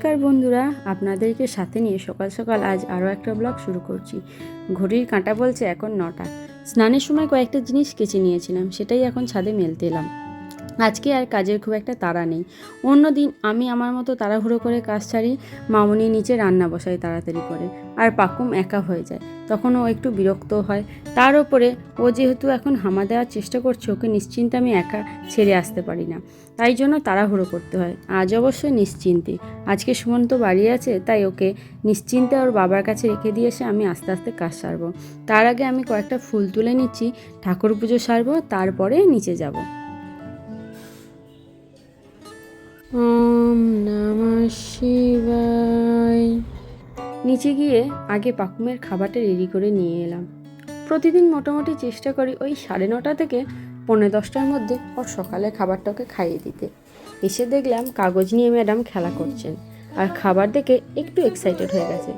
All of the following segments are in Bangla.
নমস্কার বন্ধুরা, আপনাদেরকে সাথে নিয়ে সকাল সকাল আজ আরও একটা ব্লগ শুরু করছি। ঘড়ির কাঁটা বলছে এখন 9টা। স্নানের সময় কয়েকটা জিনিস কেচে নিয়েছিলাম, সেটাই এখন ছাদে মেলতে এলাম। আজকে আর কাজের খুব একটা তাড়া নেই। অন্য দিন আমি আমার মতো তাড়াহুড়ো করে কাজ ছাড়ি, মামনি নিচে রান্না বসাই তাড়াতাড়ি করে, আর পাকুম একা হয়ে যায়, তখন ও একটু বিরক্ত হয়। তার ওপরে ও যেহেতু এখন হামা দেওয়ার চেষ্টা করছে, ওকে নিশ্চিন্তে আমি একা ছেড়ে আসতে পারি না, তাই জন্য তাড়াহুড়ো করতে হয়। আজ অবশ্যই নিশ্চিন্তে, আজকে সুমন্ত বাড়ি আছে, তাই ওকে নিশ্চিন্তে ওর বাবার কাছে রেখে দিয়ে এসে আমি আস্তে আস্তে কাজ সারবো। তার আগে আমি কয়েকটা ফুল তুলে নিচ্ছি, ঠাকুর পুজো সারবো, তারপরে নিচে যাব। ওম নমঃ শিবায়। নিচে গিয়ে আগে পাকুমের খাবারটা রেডি করে নিয়ে এলাম। প্রতিদিন মোটামুটি চেষ্টা করি ওই 9:30 থেকে 10:45টার মধ্যে ওর সকালে খাবারটাকে খাইয়ে দিতে। এসে দেখলাম কাগজ নিয়ে ম্যাডাম খেলা করছেন, আর খাবার দেখে একটু এক্সাইটেড হয়ে গেছে।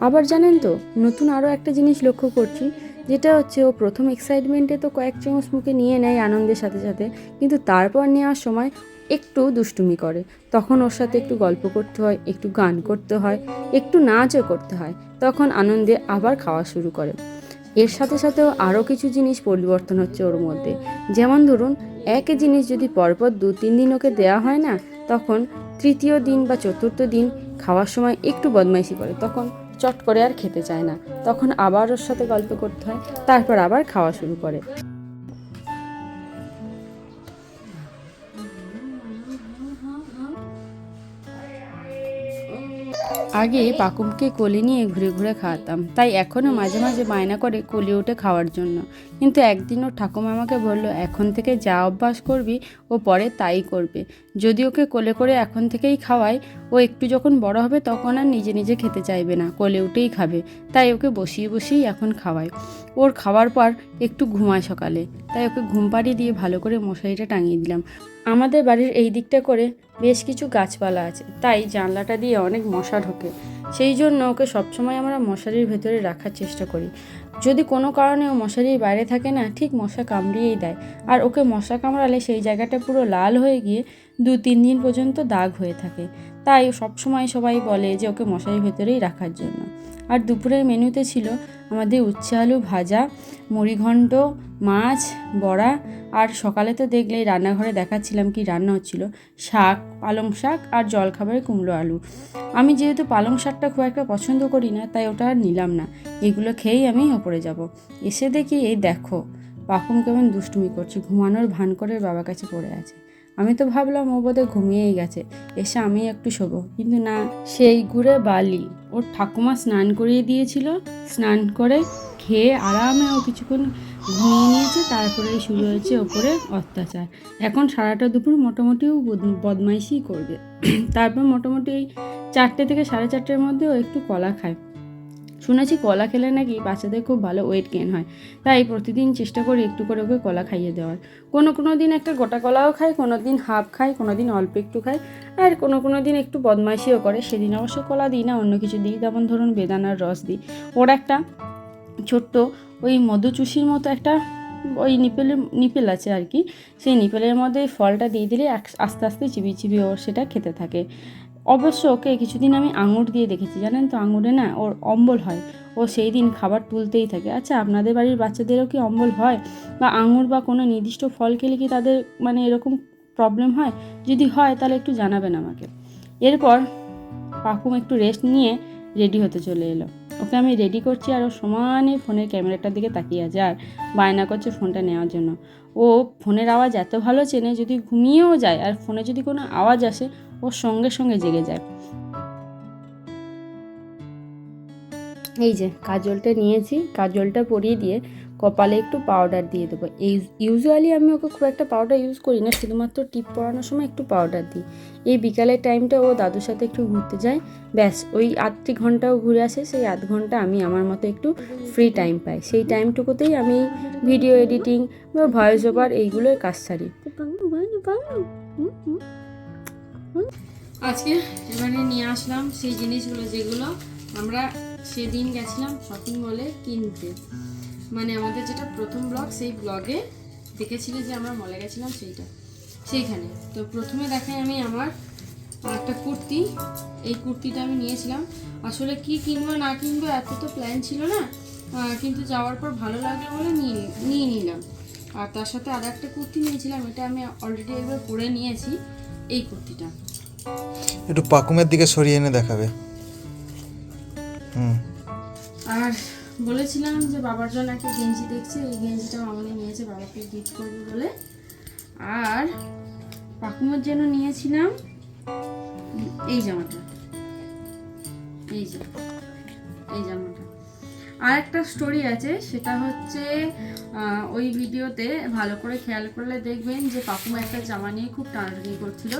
আবার জানেন তো, নতুন আরও একটা জিনিস লক্ষ্য করছি, যেটা হচ্ছে ও প্রথম এক্সাইটমেন্টে তো কয়েক চামচ মুখে নিয়ে নেয় আনন্দের সাথে সাথে, কিন্তু তারপর নেওয়ার সময় একটু দুষ্টুমি করে। তখন ওর সাথে একটু গল্প করতে হয়, একটু গান করতে হয়, একটু নাচও করতে হয়, তখন আনন্দে আবার খাওয়া শুরু করে। এর সাথে সাথেও আরও কিছু জিনিস পরিবর্তন হচ্ছে ওর মধ্যে। যেমন ধরুন, একই জিনিস যদি পরপর 2-3 দিন ওকে দেওয়া হয় না, তখন তৃতীয় দিন বা চতুর্থ দিন খাওয়ার সময় একটু বদমাইশি করে, তখন চট করে আর খেতে চায় না, তখন আবার ওর সাথে গল্প করতে হয়, তারপর আবার খাওয়া শুরু করে। আগে পাকুমকে কোলে নিয়ে ঘুরে ঘুরে খাওয়াতাম, তাই এখনও মাঝে মাঝে বায়না করে কোলে উঠে খাওয়ার জন্য। কিন্তু একদিন ওর ঠাকুমা আমাকে বলল, এখন থেকে যা অভ্যাস করবি ও পরে তাই করবে। যদি ওকে কোলে করে এখন থেকেই খাওয়াই, ও একটু যখন বড় হবে তখন আর নিজে নিজে খেতে চাইবে না, কোলে উঠেই খাবে। তাই ওকে বসিয়ে বসিয়েই এখন খাওয়াই। ওর খাওয়ার পর একটু ঘুমায় সকালে, তাই ওকে ঘুম পাড়িয়ে দিয়ে ভালো করে মশারিটা টাঙিয়ে দিলাম। আমাদের বাড়ির এই দিকটা করে বেশ কিছু গাছপালা আছে, তাই জানলাটা দিয়ে অনেক মশা ঢোকে। সেই জন্য ওকে সবসময় আমরা মশারির ভেতরে রাখার চেষ্টা করি। যদি কোনো কারণে ও মশারির বাইরে থাকে না, ঠিক মশা কামড়িয়েই দেয়, আর ওকে মশা কামড়ালে সেই জায়গাটা পুরো লাল হয়ে গিয়ে 2-3 দিন পর্যন্ত দাগ হয়ে থাকে। তাই সবসময় সবাই বলে যে ওকে মশারির ভেতরেই রাখার জন্য। আর দুপুরের মেনুতে ছিল আমাদের উচ্ছে আলু ভাজা, মুড়িঘণ্ট, মাছ, বড়া, আর সকালে তো দেখলেই রান্নাঘরে দেখাচ্ছিলাম কি রান্না হচ্ছিল, শাক, পালং শাক, আর জলখাবারে কুমড়ো আলু। আমি যেহেতু পালং শাকটা খুব একটা পছন্দ করি না, তাই ওটা আর নিলাম না। এগুলো খেয়েই আমি ওপরে যাব। এসে দেখি এই দেখো, পাকুম কেমন দুষ্টুমি করছে, ঘুমানোর ভান করে বাবার কাছে পড়ে আছে। আমি তো ভাবলাম ও বোধহয় ঘুমিয়েই গেছে, এসে আমি একটু শোবো, কিন্তু না, সেই ঘুরে বালি। ওর ঠাকুমা স্নান করিয়ে দিয়েছিল, স্নান করে খেয়ে আরামে ও কিছুক্ষণ ঘুমিয়ে নিয়েছে, তারপরে শুরু হয়েছে ওপরে অত্যাচার। এখন সারাটা দুপুর মোটামুটিও বদমাইশি করবে। তারপর মোটামুটি এই 4টে থেকে 4:30টার মধ্যে ও একটু কলা খায়। শুনেছি কলা খেলে নাকি বাচ্চাদের খুব ভালো ওয়েট গেইন হয়, তাই প্রতিদিন চেষ্টা করি একটু করে ওকে কলা খাইয়ে দেওয়ার। কোনো দিন একটা গোটা কলাও খায়, কোনো দিন হাফ খায়, কোনো দিন অল্প একটু খায়, আর কোনো দিন একটু বদমাইশিও করে। সেদিন অবশ্য কলা দিই না, অন্য কিছু দিই, যেমন ধরুন বেদানার রস দিই। ওর একটা ছোট্ট ওই মধুচুষির মতো একটা ওই নিপেল আছে আর কি, সেই নিপেলের মধ্যে ফলটা দিয়ে দিলে আস্তে আস্তে চিবিয়ে চিবিয়ে ওর সেটা খেতে থাকে। অবশ্য ওকে কিছুদিন আমি আঙুর দিয়ে দেখেছি, জানেন তো, আঙুরে না ওর অম্বল হয়, ও সেই দিন খাবার তুলতেই থাকে। আচ্ছা, আপনাদের বাড়ির বাচ্চাদেরও কি অম্বল হয়, বা আঙুর বা কোনো নির্দিষ্ট ফল খেলে কি তাদের মানে এরকম প্রবলেম হয়? যদি হয় তাহলে একটু জানাবেন আমাকে। এরপর পাকুম একটু রেস্ট নিয়ে রেডি হতে চলে এলো। ওকে আমি রেডি করছি, আর ও সমানে ফোনের ক্যামেরাটার দিকে তাকিয়ে আছে আর বায়না করছে ফোনটা নেওয়ার জন্য। ও ফোনের আওয়াজ এত ভালো চেনে, যদি ঘুমিয়েও যায় আর ফোনে যদি কোনো আওয়াজ আসে, ও সঙ্গে সঙ্গে জেগে যায়। এই যে কাজলটা নিয়েছি, কাজলটা পরিয়ে দিয়ে কপালে একটু পাউডার দিয়ে দেবো। ইউজুয়ালি আমি ওকে খুব একটা পাউডার ইউজ করি না, শুধুমাত্র টিপ পরানোর সময় একটু পাউডার দিই। এই বিকালের টাইমটা ও দাদুর সাথে একটু ঘুরতে যায়, ব্যাস ওই 8টি ঘন্টাও ঘুরে আসে, সেই 8 ঘন্টা আমি আমার মতো একটু ফ্রি টাইম পাই। সেই টাইমটুকুতেই আমি ভিডিও এডিটিং বা ভয়েস ওভার এইগুলোর কাজ সারি। আজকে এবারে নিয়ে আসলাম সেই জিনিসগুলো যেগুলো আমরা সেদিন গেছিলাম শপিং মলে কিনতে। মানে আমাদের যেটা প্রথম ব্লগ, সেই ব্লগে দেখেছিলে যে আমরা মলে গেছিলাম সেইখানে। তো প্রথমে দেখাই আমি আমার আর একটা কুর্তি, এই কুর্তিটা আমি নিয়েছিলাম। আসলে কি কিনবো না কিনবো এত তো প্ল্যান ছিল না, কিন্তু যাওয়ার পর ভালো লাগলো বলে নিয়ে নিলাম। আর তার সাথে আর একটা কুর্তি নিয়েছিলাম, এটা আমি অলরেডি একবার পরে নিয়েছি। এই কুর্তিটা একটু পাকুমের দিকে সরিয়ে এনে দেখাবে। আর বলেছিলাম যে বাবার জন্য একটা গেঞ্জি দেখছি, এই গেঞ্জিটা মামনি নিয়েছে বাবাকে গিফট করবে বলে। আর পাকুমের জন্য নিয়েছিলাম এই জামাটা, এই জামাটা। আর একটা স্টোরি আছে, সেটা হচ্ছে ওই ভিডিওতে ভালো করে খেয়াল করলে দেখবেন যে পাকুমা একটা জামা নিয়ে খুব টানাটানি করছিল,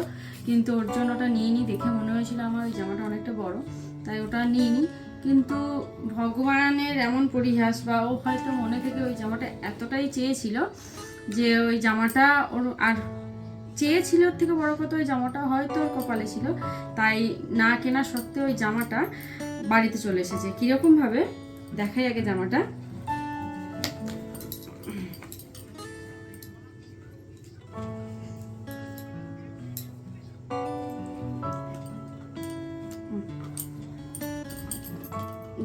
কিন্তু ওর জন্য ওটা নিয়ে নিই। দেখে মনে হয়েছিল আমার ওই জামাটা অনেকটা বড়, তাই ওটা নিয়ে নিই। কিন্তু ভগবানের এমন পরিহাস, বা ও হয়তো মনে থেকে ওই জামাটা এতটাই চেয়েছিল যে ওই জামাটা ওর আর চেয়েছিল, ওর থেকে বড় কথা ওই জামাটা হয়তো ওর কপালে ছিল, তাই না কেনা সত্ত্বেও ওই জামাটা বাড়িতে চলে এসেছে। কীরকম ভাবে দেখাই আগে জামাটা।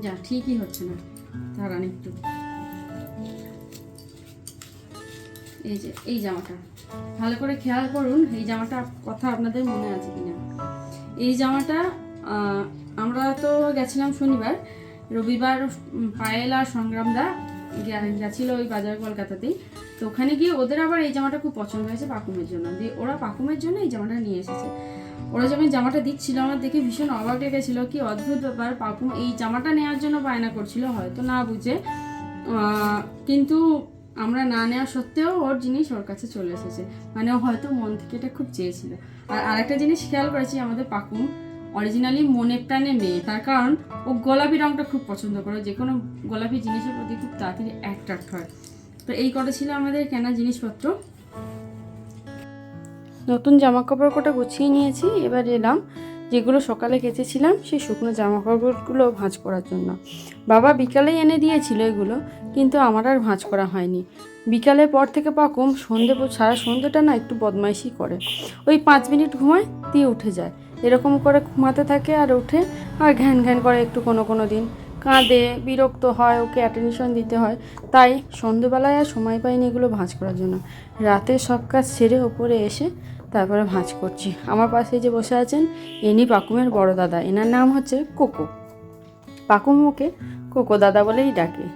যা ঠিকই হচ্ছে না, দাঁড়ান একটু। এই যে এই জামাটা ভালো করে খেয়াল করুন, এই জামাটা কথা আপনাদের মনে আছে কিনা। এই জামাটা আমরা তো গেছিলাম শনিবার, রবিবার পায়েল আর সংগ্রামদা গেছিল ওই বাজার কলকাতাতেই। তো ওখানে গিয়ে ওদের আবার এই জামাটা খুব পছন্দ হয়েছে পাকুমের জন্য, দিয়ে ওরা পাকুমের জন্য এই জামাটা নিয়ে এসেছে। ওরা যখন জামাটা দিচ্ছিল আমার দেখে ভীষণ অবাক লেগেছিল, কি অদ্ভুত ব্যাপার, পাকুম এই জামাটা নেওয়ার জন্য বায়না করছিল, হয়তো না বুঝে, কিন্তু আমরা না নেওয়া সত্ত্বেও ওর জিনিস ওর কাছে চলে এসেছে, মানে ও হয়তো মন থেকে এটা খুব চেয়েছিল। আর আরেকটা জিনিস খেয়াল করেছি, আমাদের পাকুম অরিজিনালি মনে প্রাণে মেয়ে, তার কারণ ও গোলাপি রঙটা খুব পছন্দ করে, যে কোনো গোলাপি জিনিসের প্রতি খুব তাড়াতাড়ি অ্যাট্রাক্ট হয়। তো এই কটা ছিল আমাদের কেনা জিনিসপত্র। নতুন জামা কাপড় কটা গুছিয়ে নিয়েছি, এবার এলাম যেগুলো সকালে কেচেছিলাম সেই শুকনো জামা কাপড়গুলো ভাঁজ করার জন্য। বাবা বিকালেই এনে দিয়েছিল এগুলো, কিন্তু আমার আর ভাঁজ করা হয়নি। বিকালের পর থেকে পাকুম সারা সন্ধ্যেটা না একটু বদমাইশি করে, ওই 5 মিনিট ঘুমায় দিয়ে উঠে যায়, এরকম করে ঘুমাতে থাকে আর উঠে আর ঘ্যান ঘ্যান করে একটু কোনো দিন কাঁদে, বিরক্ত হয়, ওকে অ্যাটেনশন দিতে হয়। তাই সন্ধ্যেবেলায় আর সময় পাইনি এগুলো ভাঁজ করার জন্য। রাতে সব কাজ ছেড়ে ওপরে এসে তারপরে ভাঁজ করছি। আমার পাশে যে বসে আছেন ইনি পাকুমের বড় দাদা, এনার নাম হচ্ছে কোকো। পাকুম ওকে কোকো দাদা বলেই ডাকে।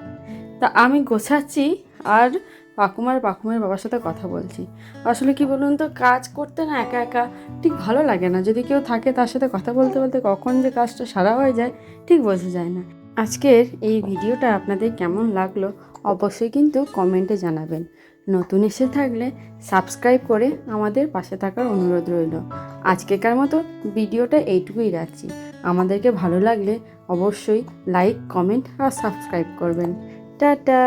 তা আমি গোছাচ্ছি আর পাকুমের বাবার সাথে কথা বলছি। আসলে কি বলুন তো, কাজ করতে না একা একা ঠিক ভালো লাগে না, যদি কেউ থাকে তার সাথে কথা বলতে বলতে কখন যে কাজটা সারা হয়ে যায় ঠিক বোঝা যায় না। আজকের এই ভিডিওটা আপনাদের কেমন লাগলো অবশ্যই কিন্তু কমেন্টে জানাবেন। নতুন এসে থাকলে সাবস্ক্রাইব করে আমাদের পাশে থাকার অনুরোধ রইল। আজকেকার মতো ভিডিওটা এইটুকুই রাখছি। আমাদেরকে ভালো লাগলে অবশ্যই লাইক, কমেন্ট আর সাবস্ক্রাইব করবেন। টাটা।